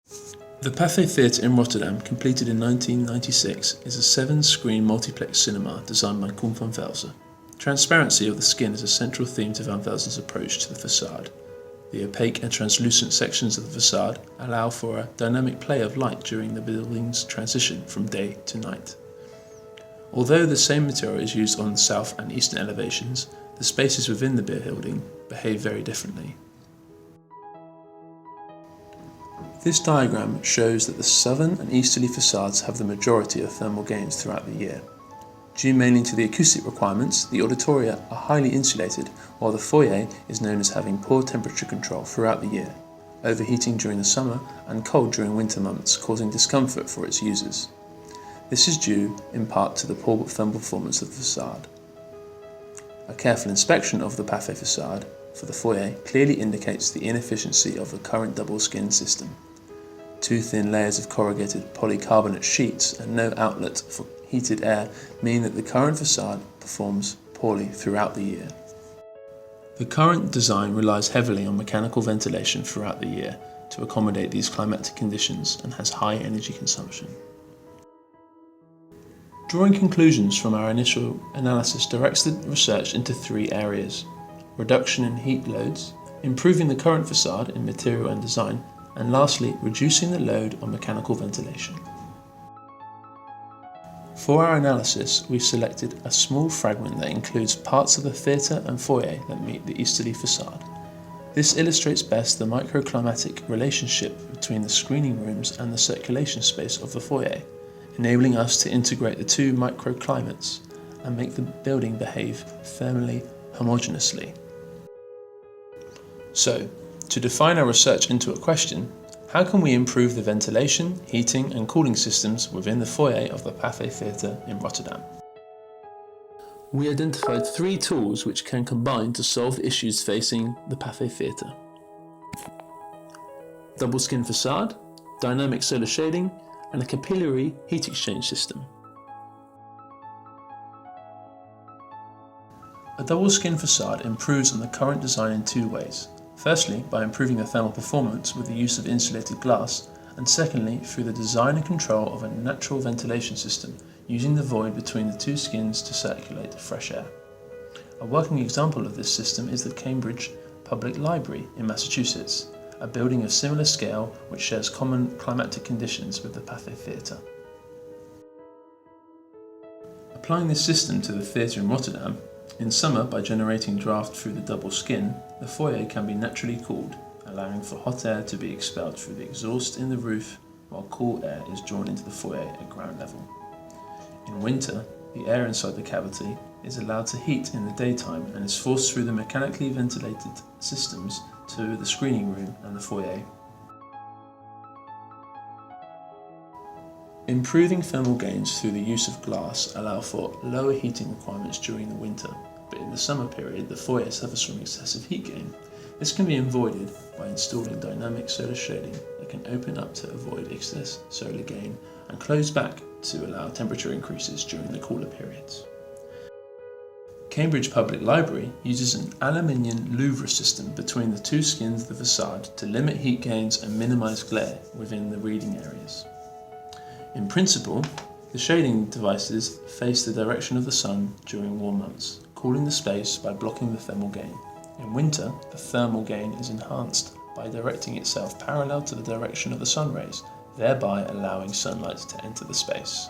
The Pathe Theatre in Rotterdam, completed in 1996, is a 7-screen multiplex cinema designed by Koen van Velzen. Transparency of the skin is a central theme to Van Velzen's approach to the facade. The opaque and translucent sections of the facade allow for a dynamic play of light during the building's transition from day to night. Although the same material is used on the south and eastern elevations, the spaces within the building behave very differently. This diagram shows that the southern and easterly facades have the majority of thermal gains throughout the year. Due mainly to the acoustic requirements, the auditoria are highly insulated, while the foyer is known as having poor temperature control throughout the year, overheating during the summer and cold during winter months, causing discomfort for its users. This is due in part to the poor thermal performance of the facade. A careful inspection of the Pathe facade for the foyer clearly indicates the inefficiency of the current double skin system. 2 thin layers of corrugated polycarbonate sheets and no outlet for heated air mean that the current facade performs poorly throughout the year. The current design relies heavily on mechanical ventilation throughout the year to accommodate these climatic conditions and has high energy consumption. Drawing conclusions from our initial analysis directs the research into 3 areas: reduction in heat loads, improving the current facade in material and design, and lastly, reducing the load on mechanical ventilation. For our analysis, we selected a small fragment that includes parts of the theatre and foyer that meet the easterly facade. This illustrates best the microclimatic relationship between the screening rooms and the circulation space of the foyer, enabling us to integrate the 2 microclimates and make the building behave thermally homogeneously. So, to define our research into a question, how can we improve the ventilation, heating and cooling systems within the foyer of the Pathe Theatre in Rotterdam? We identified 3 tools which can combine to solve the issues facing the Pathe Theatre: double skin facade, dynamic solar shading, and a capillary heat exchange system. A double skin facade improves on the current design in 2 ways. Firstly, by improving the thermal performance with the use of insulated glass, and secondly, through the design and control of a natural ventilation system, using the void between the 2 skins to circulate fresh air. A working example of this system is the Cambridge Public Library in Massachusetts, a building of similar scale which shares common climatic conditions with the Pathe Theatre. Applying this system to the theatre in Rotterdam, in summer, by generating draft through the double skin, the foyer can be naturally cooled, allowing for hot air to be expelled through the exhaust in the roof, while cool air is drawn into the foyer at ground level. In winter, the air inside the cavity is allowed to heat in the daytime and is forced through the mechanically ventilated systems to the screening room and the foyer. Improving thermal gains through the use of glass allow for lower heating requirements during the winter, but in the summer period the foyer suffers from excessive heat gain. This can be avoided by installing dynamic solar shading that can open up to avoid excess solar gain and close back to allow temperature increases during the cooler periods. Cambridge Public Library uses an aluminium louvre system between the 2 skins of the facade to limit heat gains and minimise glare within the reading areas. In principle, the shading devices face the direction of the sun during warm months, cooling the space by blocking the thermal gain. In winter, the thermal gain is enhanced by directing itself parallel to the direction of the sun rays, thereby allowing sunlight to enter the space.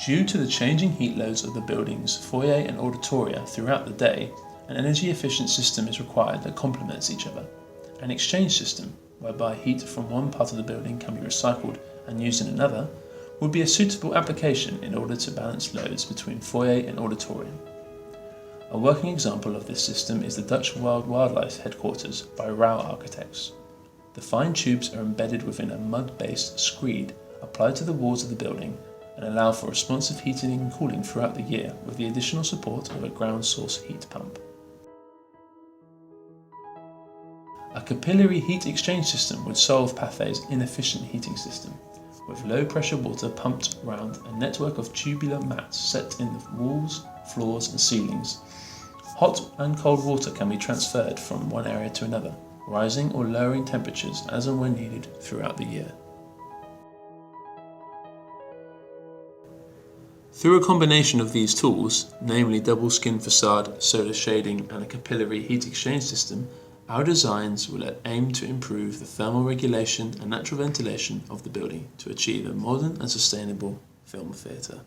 Due to the changing heat loads of the building's foyer and auditoria throughout the day, an energy-efficient system is required that complements each other. An exchange system, whereby heat from one part of the building can be recycled and used in another, would be a suitable application in order to balance loads between foyer and auditorium. A working example of this system is the Dutch Wild Wildlife Headquarters by Rauw Architects. The fine tubes are embedded within a mud-based screed applied to the walls of the building and allow for responsive heating and cooling throughout the year with the additional support of a ground source heat pump. A capillary heat exchange system would solve Pathe's inefficient heating system, with low pressure water pumped around a network of tubular mats set in the walls, floors and ceilings. Hot and cold water can be transferred from one area to another, rising or lowering temperatures as and when needed throughout the year. Through a combination of these tools, namely double skin facade, solar shading and a capillary heat exchange system, our designs will aim to improve the thermal regulation and natural ventilation of the building to achieve a modern and sustainable film theatre.